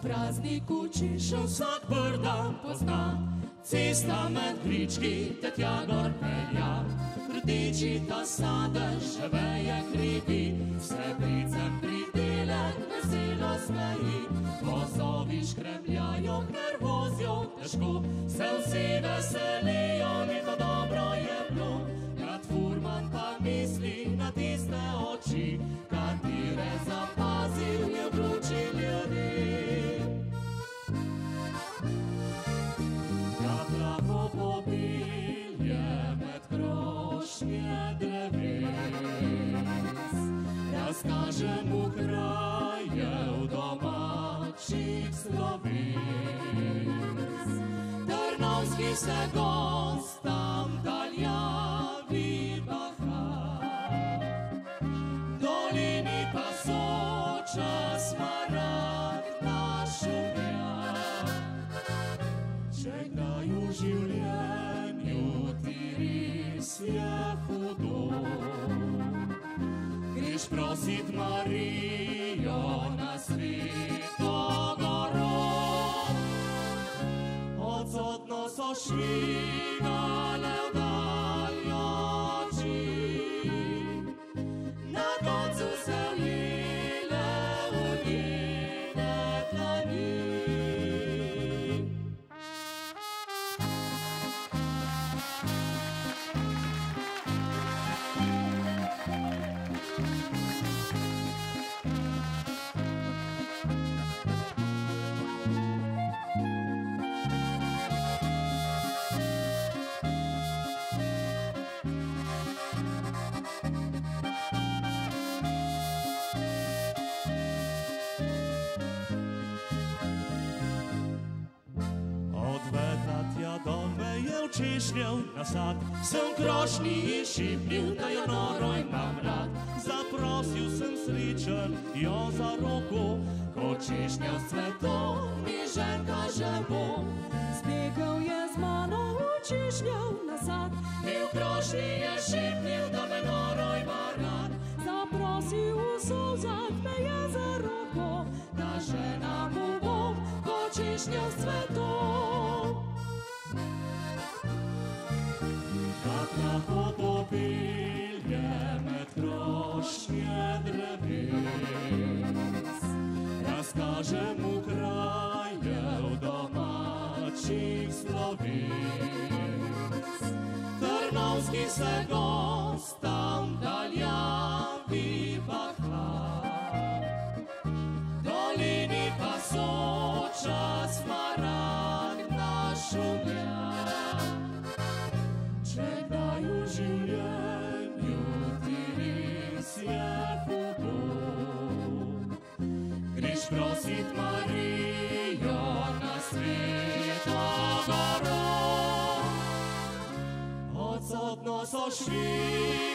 prazniku čišel vsak brda pozna, cesta med grički te tja gor pelja. Rdeči ta sadež še veje hribi, srebricem pridelek veselo smeji. Vozovi škrebljajo, ker vozijo težko, se vsi veselijo, ni to dobro je bilo. Kad furman pa misli na tiste oči, katere zapazil je v luči ljudi. Kad lahko pobilje med krošnje dreves, razkaže mu krajev domačih sloves. Trnovski se gostam daljavi baha, dolini pa Soča smaragdna šumja. Če kdaj v življenju ti res je hudo, greš prosit Marijo na Sveto goro. Odsotno so švigale vdaljo oči, na koncu se ujele v njene dlani. Češnjev nasad, sem krošnji in šipnil, da jo noro imam rad. Zaprosil sem srečen jo za roko, ko češnjev s cvetom mi ženka že bo. Zbegel je z mano v češnjev nasad, mi v krošnji je šipnil, da me noro ima rad. Zaprosil v solzah me je za roko, da žena mu bom, ko češnjev s cvetom. Kad lahko popilje med krošnje dreves, razkaže mu krajev domačih sloves. Trnovski se gostam daljavi baha, dolini pa Soča smaragdna šumja. Kdaj v življenju ti res je hudo, greš prosit Marijo na Sveto goro. Odsotno so šli